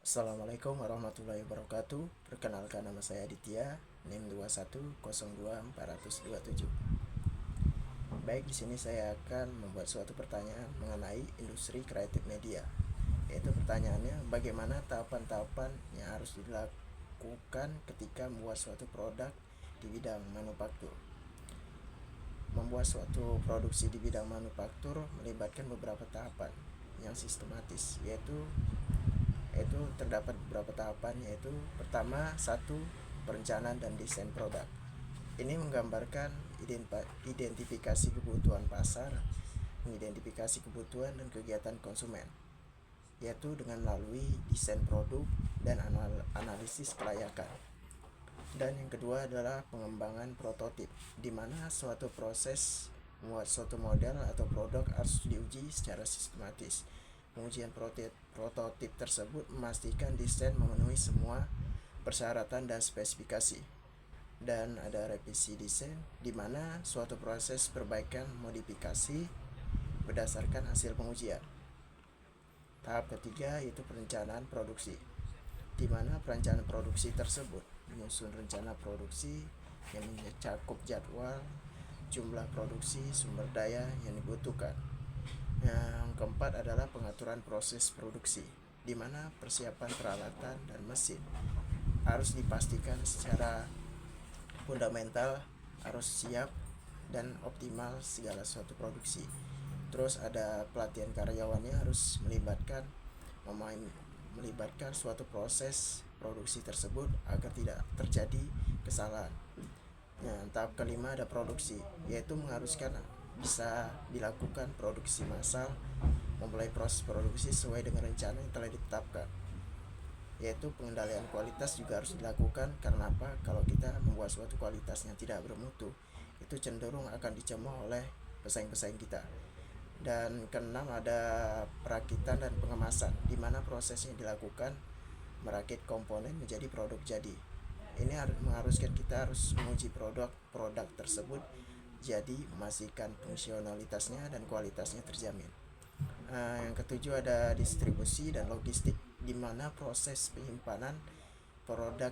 Assalamualaikum warahmatullahi wabarakatuh. Perkenalkan, nama saya Aditya, NIM 2102427. Baik, di sini saya akan membuat suatu pertanyaan mengenai industri kreatif media. Yaitu pertanyaannya, bagaimana tahapan-tahapan yang harus dilakukan ketika membuat suatu produk di bidang manufaktur. Membuat suatu produksi di bidang manufaktur melibatkan beberapa tahapan yang sistematis, yaitu terdapat beberapa tahapan, yaitu pertama, satu, perencanaan dan desain produk. Ini menggambarkan identifikasi kebutuhan pasar, mengidentifikasi kebutuhan dan kegiatan konsumen, yaitu dengan melalui desain produk dan analisis kelayakan. Dan yang kedua adalah pengembangan prototip, di mana suatu proses membuat suatu model atau produk harus diuji secara sistematis. Pengujian prototip tersebut memastikan desain memenuhi semua persyaratan dan spesifikasi. Dan ada revisi desain, di mana suatu proses perbaikan modifikasi berdasarkan hasil pengujian. Tahap ketiga yaitu perencanaan produksi, di mana perencanaan produksi tersebut menyusun rencana produksi yang mencakup jadwal, jumlah produksi, sumber daya yang dibutuhkan. Yang keempat adalah pengaturan proses produksi, di mana persiapan peralatan dan mesin harus dipastikan secara fundamental, harus siap dan optimal segala suatu produksi. Terus ada pelatihan karyawannya harus melibatkan suatu proses produksi tersebut agar tidak terjadi kesalahan. Tahap kelima ada produksi, yaitu mengharuskan bisa dilakukan produksi massal, memulai proses produksi sesuai dengan rencana yang telah ditetapkan. Yaitu pengendalian kualitas juga harus dilakukan, karena apa? Kalau kita membuat suatu kualitas yang tidak bermutu, itu cenderung akan dicemooh oleh pesaing-pesaing kita. Dan keenam ada perakitan dan pengemasan, di mana prosesnya dilakukan merakit komponen menjadi produk jadi. Ini mengharuskan kita harus menguji produk tersebut, jadi memastikan fungsionalitasnya dan kualitasnya terjamin. Yang ketujuh ada distribusi dan logistik, di mana proses penyimpanan produk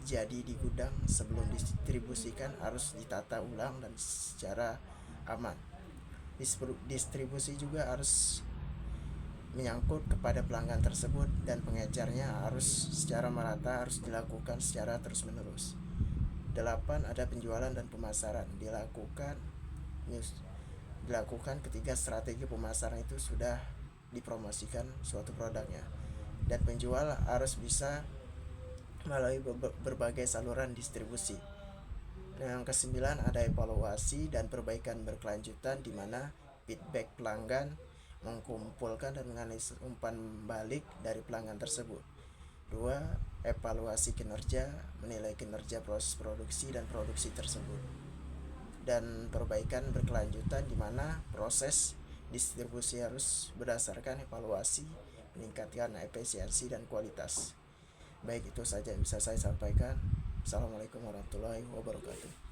jadi di gudang sebelum didistribusikan harus ditata ulang dan secara aman. Distribusi juga harus menyangkut kepada pelanggan tersebut, dan pengecernya harus secara merata, harus dilakukan secara terus-menerus. 8 ada penjualan dan pemasaran, dilakukan ketika strategi pemasaran itu sudah dipromosikan suatu produknya, dan penjual harus bisa melalui berbagai saluran distribusi. Yang kesembilan ada evaluasi dan perbaikan berkelanjutan, di mana feedback pelanggan mengumpulkan dan menganalisis umpan balik dari pelanggan tersebut. 2. Evaluasi kinerja, menilai kinerja proses produksi dan produksi tersebut. Dan perbaikan berkelanjutan, di mana proses distribusi harus berdasarkan evaluasi, meningkatkan efisiensi dan kualitas. Baik, itu saja yang bisa saya sampaikan. Assalamualaikum warahmatullahi wabarakatuh.